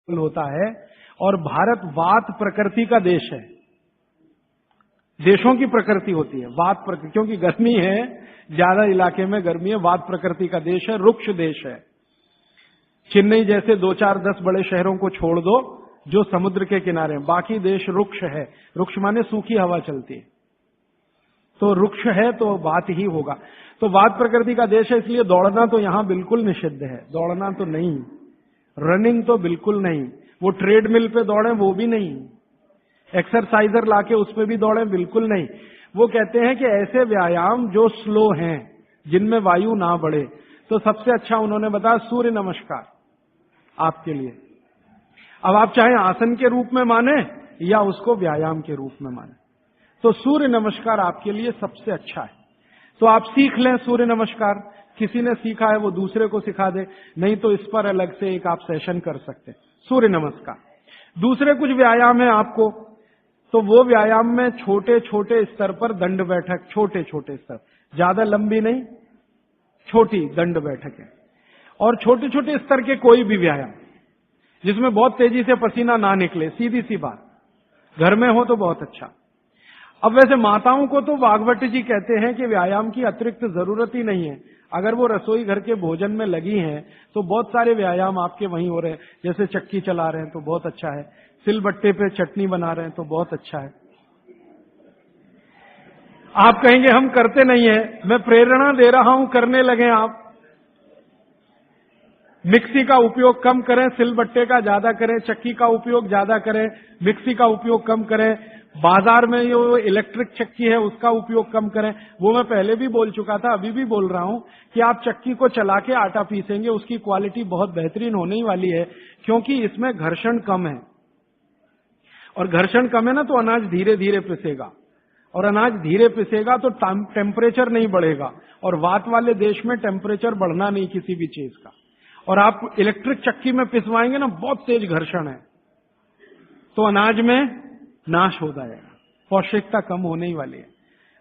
होता है। और भारत वात प्रकृति का देश है। देशों की प्रकृति होती है वात प्रकृति, क्योंकि गर्मी है, ज्यादा इलाके में गर्मी है, वात प्रकृति का देश है, रुक्ष देश है। चेन्नई जैसे 2, 4, 10 बड़े शहरों को छोड़ दो जो समुद्र के किनारे, बाकी देश रुक्ष है। रुक्ष माने सूखी हवा चलती है, तो रुक्ष है तो वात ही होगा। तो वात प्रकृति का देश है, इसलिए दौड़ना तो यहां बिल्कुल निषिद्ध है। दौड़ना तो नहीं, रनिंग तो बिल्कुल नहीं, वो ट्रेडमिल पे दौड़े वो भी नहीं, एक्सरसाइजर लाके उस पे भी दौड़े बिल्कुल नहीं। वो कहते हैं कि ऐसे व्यायाम जो स्लो हैं, जिनमें वायु ना बढ़े, तो सबसे अच्छा उन्होंने बताया सूर्य नमस्कार आपके लिए। अब आप चाहे आसन के रूप में माने या उसको व्यायाम के रूप में माने, तो सूर्य नमस्कार आपके लिए सबसे अच्छा है। तो आप सीख लें सूर्य नमस्कार, किसी ने सीखा है वो दूसरे को सिखा दे, नहीं तो इस पर अलग से एक आप सेशन कर सकते हैं सूर्य नमस्कार। दूसरे कुछ व्यायाम है आपको, तो वो व्यायाम में छोटे छोटे स्तर पर दंड बैठक, छोटे छोटे स्तर, ज्यादा लंबी नहीं, छोटी दंड बैठक है। और छोटे छोटे स्तर के कोई भी व्यायाम जिसमें बहुत तेजी से पसीना ना निकले, सीधी सी बात, घर में हो तो बहुत अच्छा। अब वैसे माताओं को तो वाघभट्ट जी कहते हैं कि व्यायाम की अतिरिक्त जरूरत ही नहीं है। अगर वो रसोई घर के भोजन में लगी हैं तो बहुत सारे व्यायाम आपके वहीं हो रहे हैं। जैसे चक्की चला रहे हैं तो बहुत अच्छा है, सिलबट्टे पे चटनी बना रहे हैं तो बहुत अच्छा है। आप कहेंगे हम करते नहीं है, मैं प्रेरणा दे रहा हूं, करने लगे आप। मिक्सी का उपयोग कम करें, सिलबट्टे का ज्यादा करें, चक्की का उपयोग ज्यादा करें, मिक्सी का उपयोग कम करें, बाजार में जो इलेक्ट्रिक चक्की है उसका उपयोग कम करें। वो मैं पहले भी बोल चुका था, अभी भी बोल रहा हूं कि आप चक्की को चला के आटा पीसेंगे, उसकी क्वालिटी बहुत बेहतरीन होने ही वाली है, क्योंकि इसमें घर्षण कम है। और घर्षण कम है ना, तो अनाज धीरे धीरे पिसेगा, और अनाज धीरे पिसेगा तो टेम्परेचर नहीं बढ़ेगा। और वात वाले देश में टेम्परेचर बढ़ना नहीं किसी भी चीज का। और आप इलेक्ट्रिक चक्की में पिसवाएंगे ना, बहुत तेज घर्षण है, तो अनाज में नाश हो जाएगा, पौष्टिकता कम होने ही वाली है।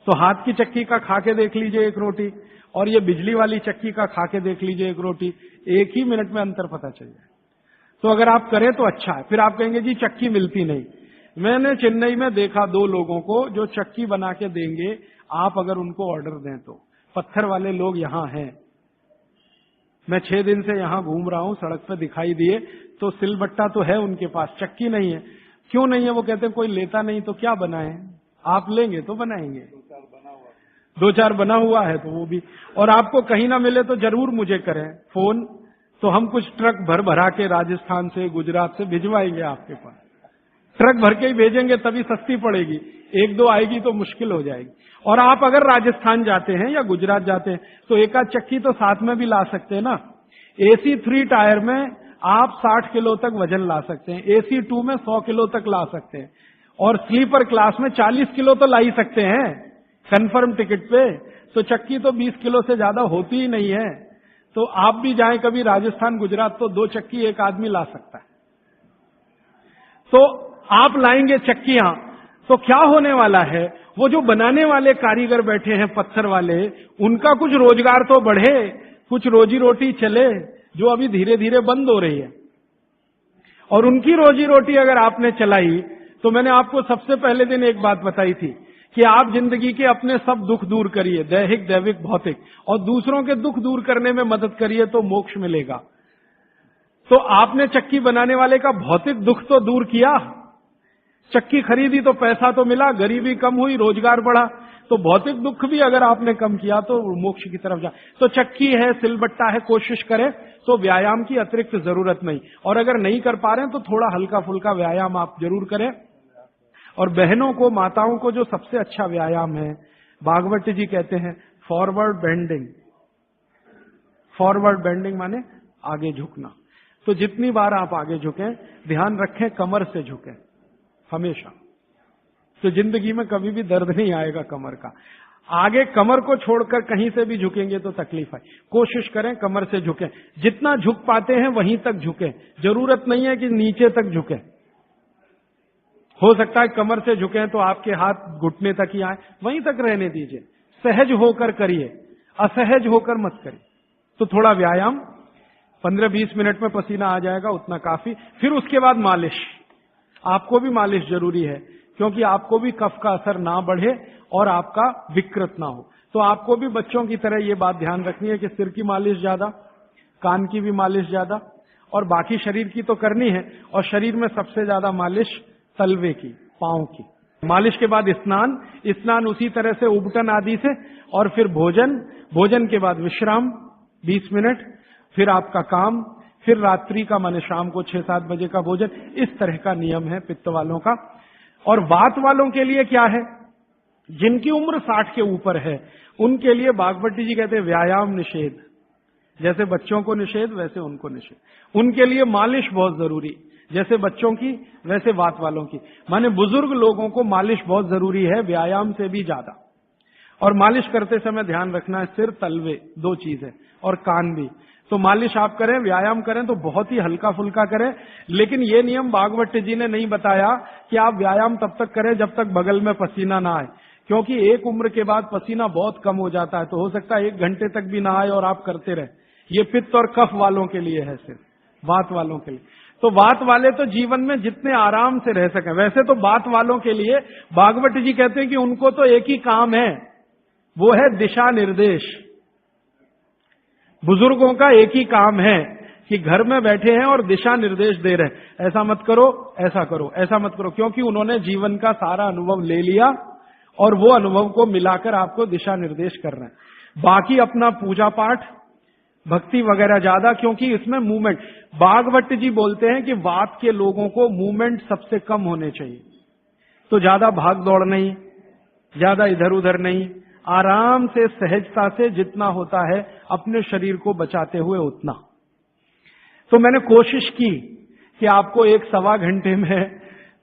तो हाथ की चक्की का खा के देख लीजिए एक रोटी, और ये बिजली वाली चक्की का खा के देख लीजिए एक रोटी, एक ही मिनट में अंतर पता चल जाए। तो अगर आप करें तो अच्छा है। फिर आप कहेंगे जी चक्की मिलती नहीं। मैंने चेन्नई में देखा 2 लोगों को जो चक्की बना के देंगे, आप अगर उनको ऑर्डर दें तो। पत्थर वाले लोग यहां हैं, मैं 6 दिन से यहां घूम रहा हूं, सड़क पर दिखाई दिए, तो सिलबट्टा तो है उनके पास, चक्की नहीं है। क्यों नहीं है? वो कहते हैं कोई लेता नहीं तो क्या बनाए, आप लेंगे तो बनाएंगे। 2-4 बना हुआ है तो वो भी। और आपको कहीं ना मिले तो जरूर मुझे करें फोन, तो हम कुछ ट्रक भर भरा के राजस्थान से, गुजरात से भिजवाएंगे आपके पास। ट्रक भर के ही भेजेंगे तभी सस्ती पड़ेगी, 1-2 आएगी तो मुश्किल हो जाएगी। और आप अगर राजस्थान जाते हैं या गुजरात जाते हैं तो एक आध चक्की तो साथ में भी ला सकते हैं ना। AC 3 टायर में आप 60 किलो तक वजन ला सकते हैं, AC 2 में 100 किलो तक ला सकते हैं, और स्लीपर क्लास में 40 किलो तो ला ही सकते हैं कंफर्म टिकट पे। तो चक्की तो 20 किलो से ज्यादा होती ही नहीं है। तो आप भी जाएं कभी राजस्थान गुजरात तो 2 चक्की एक आदमी ला सकता है। तो आप लाएंगे चक्कियां तो क्या होने वाला है, वो जो बनाने वाले कारीगर बैठे हैं पत्थर वाले, उनका कुछ रोजगार तो बढ़े, कुछ रोजी रोटी चले, जो अभी धीरे धीरे बंद हो रही है। और उनकी रोजी रोटी अगर आपने चलाई, तो मैंने आपको सबसे पहले दिन एक बात बताई थी कि आप जिंदगी के अपने सब दुख दूर करिए, दैहिक, दैविक, भौतिक, और दूसरों के दुख दूर करने में मदद करिए तो मोक्ष मिलेगा। तो आपने चक्की बनाने वाले का भौतिक दुख तो दूर किया, चक्की खरीदी तो पैसा तो मिला, गरीबी कम हुई, रोजगार बढ़ा, तो भौतिक दुख भी अगर आपने कम किया तो मोक्ष की तरफ जा। तो चक्की है, सिलबट्टा है, कोशिश करें तो व्यायाम की अतिरिक्त जरूरत नहीं। और अगर नहीं कर पा रहे हैं तो थोड़ा हल्का फुल्का व्यायाम आप जरूर करें। और बहनों को, माताओं को जो सबसे अच्छा व्यायाम है, भागवत जी कहते हैं फॉरवर्ड बेंडिंग। फॉरवर्ड बेंडिंग माने आगे झुकना। तो जितनी बार आप आगे झुकें, ध्यान रखें कमर से झुकें हमेशा, तो जिंदगी में कभी भी दर्द नहीं आएगा कमर का। आगे कमर को छोड़कर कहीं से भी झुकेंगे तो तकलीफ है। कोशिश करें कमर से झुकें, जितना झुक पाते हैं वहीं तक झुकें, जरूरत नहीं है कि नीचे तक झुकें। हो सकता है कमर से झुकें तो आपके हाथ घुटने तक ही आए, वहीं तक रहने दीजिए, सहज होकर करिए, असहज होकर मत करिए। तो थोड़ा व्यायाम 15-20 मिनट में पसीना आ जाएगा, उतना काफी। फिर उसके बाद मालिश, आपको भी मालिश जरूरी है, क्योंकि आपको भी कफ का असर ना बढ़े और आपका विकृत ना हो। तो आपको भी बच्चों की तरह ये बात ध्यान रखनी है कि सिर की मालिश ज्यादा, कान की भी मालिश ज्यादा, और बाकी शरीर की तो करनी है। और शरीर में सबसे ज्यादा मालिश तलवे की, पांव की। मालिश के बाद स्नान, स्नान उसी तरह से उबटन आदि से, और फिर भोजन, भोजन के बाद विश्राम 20 मिनट, फिर आपका काम, फिर रात्रि का माने शाम को 6-7 बजे का भोजन। इस तरह का नियम है पित्त वालों का। और वात वालों के लिए क्या है? जिनकी उम्र 60 के ऊपर है उनके लिए बागवती जी कहते हैं व्यायाम निषेध। जैसे बच्चों को निषेध वैसे उनको निषेध। उनके लिए मालिश बहुत जरूरी, जैसे बच्चों की वैसे वात वालों की। माने बुजुर्ग लोगों को मालिश बहुत जरूरी है, व्यायाम से भी ज्यादा। और मालिश करते समय ध्यान रखना है, सिर तलवे 2 चीज है, और कान भी। तो मालिश आप करें, व्यायाम करें तो बहुत ही हल्का फुल्का करें। लेकिन ये नियम बागवती जी ने नहीं बताया कि आप व्यायाम तब तक करें जब तक बगल में पसीना ना आए, क्योंकि एक उम्र के बाद पसीना बहुत कम हो जाता है। तो हो सकता है 1 घंटे तक भी ना आए और आप करते रहे। ये पित्त और कफ वालों के लिए है, सिर्फ वात वालों के लिए। तो वात वाले तो जीवन में जितने आराम से रह सकें। वैसे तो वात वालों के लिए बागवती जी कहते हैं कि उनको तो एक ही काम है, वो है दिशा निर्देश। बुजुर्गों का एक ही काम है कि घर में बैठे हैं और दिशा निर्देश दे रहे हैं, ऐसा मत करो, ऐसा करो, ऐसा मत करो, क्योंकि उन्होंने जीवन का सारा अनुभव ले लिया और वो अनुभव को मिलाकर आपको दिशा निर्देश कर रहे हैं। बाकी अपना पूजा पाठ, भक्ति वगैरह ज्यादा, क्योंकि इसमें मूवमेंट, बागवती जी बोलते हैं कि वात के लोगों को मूवमेंट सबसे कम होने चाहिए। तो ज्यादा भाग दौड़ नहीं, ज्यादा इधर उधर नहीं, आराम से सहजता से जितना होता है अपने शरीर को बचाते हुए उतना। तो मैंने कोशिश की कि आपको 1-1.25 घंटे में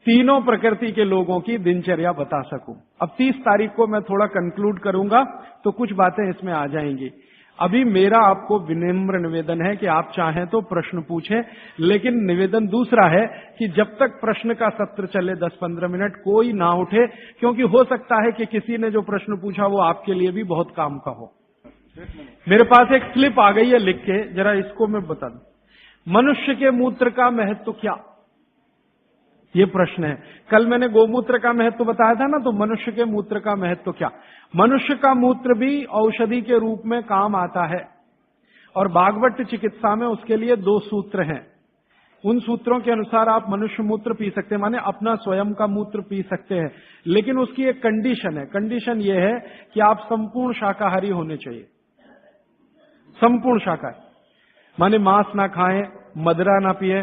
तीनों प्रकृति के लोगों की दिनचर्या बता सकूं। अब 30 तारीख को मैं थोड़ा कंक्लूड करूंगा तो कुछ बातें इसमें आ जाएंगी। अभी मेरा आपको विनम्र निवेदन है कि आप चाहें तो प्रश्न पूछें, लेकिन निवेदन दूसरा है कि जब तक प्रश्न का सत्र चले 10-15 मिनट कोई ना उठे, क्योंकि हो सकता है कि किसी ने जो प्रश्न पूछा वो आपके लिए भी बहुत काम का हो। मेरे पास एक स्लिप आ गई है, लिख के जरा इसको मैं बता दूं। मनुष्य के मूत्र का महत्व क्या? ये प्रश्न है। कल मैंने गोमूत्र का महत्व बताया था ना, तो मनुष्य के मूत्र का महत्व क्या? मनुष्य का मूत्र भी औषधि के रूप में काम आता है, और भागवत चिकित्सा में उसके लिए 2 सूत्र हैं। उन सूत्रों के अनुसार आप मनुष्य मूत्र पी सकते हैं, माने अपना स्वयं का मूत्र पी सकते हैं। लेकिन उसकी एक कंडीशन है। कंडीशन यह है कि आप संपूर्ण शाकाहारी होने चाहिए। संपूर्ण शाकाहारी माने मांस ना खाएं, मदिरा ना पिए,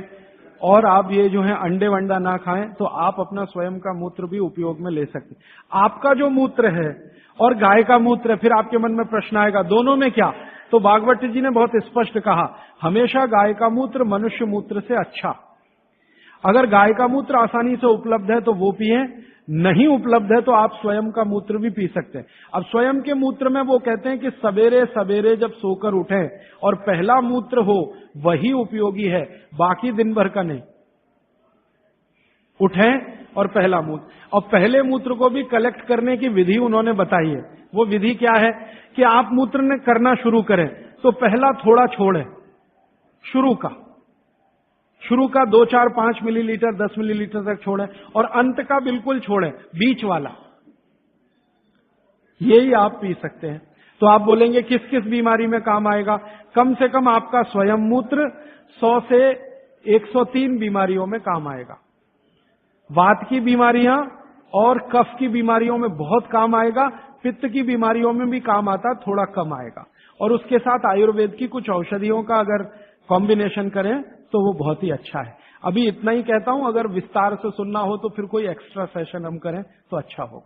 और आप ये जो है अंडे वंडा ना खाएं, तो आप अपना स्वयं का मूत्र भी उपयोग में ले सकते हैं। आपका जो मूत्र है और गाय का मूत्र है, फिर आपके मन में प्रश्न आएगा दोनों में क्या? तो भागवती जी ने बहुत स्पष्ट कहा, हमेशा गाय का मूत्र मनुष्य मूत्र से अच्छा। अगर गाय का मूत्र आसानी से उपलब्ध है तो वो पिए, नहीं उपलब्ध है तो आप स्वयं का मूत्र भी पी सकते हैं। अब स्वयं के मूत्र में वो कहते हैं कि सवेरे सवेरे जब सोकर उठें और पहला मूत्र हो वही उपयोगी है, बाकी दिन भर का नहीं। उठें और पहला मूत्र, और पहले मूत्र को भी कलेक्ट करने की विधि उन्होंने बताई है। वो विधि क्या है कि आप मूत्र करना शुरू करें तो पहला थोड़ा छोड़ें, शुरू का 2, 4, 5 मिलीलीटर 10 मिलीलीटर तक छोड़ें, और अंत का बिल्कुल छोड़ें, बीच वाला यही आप पी सकते हैं। तो आप बोलेंगे किस किस बीमारी में काम आएगा? कम से कम आपका स्वयं मूत्र 100 से 103 बीमारियों में काम आएगा। वात की बीमारियां और कफ की बीमारियों में बहुत काम आएगा, पित्त की बीमारियों में भी काम आता, थोड़ा कम आएगा। और उसके साथ आयुर्वेद की कुछ औषधियों का अगर कॉम्बिनेशन करें तो वो बहुत ही अच्छा है। अभी इतना ही कहता हूं, अगर विस्तार से सुनना हो तो फिर कोई एक्स्ट्रा सेशन हम करें तो अच्छा होगा।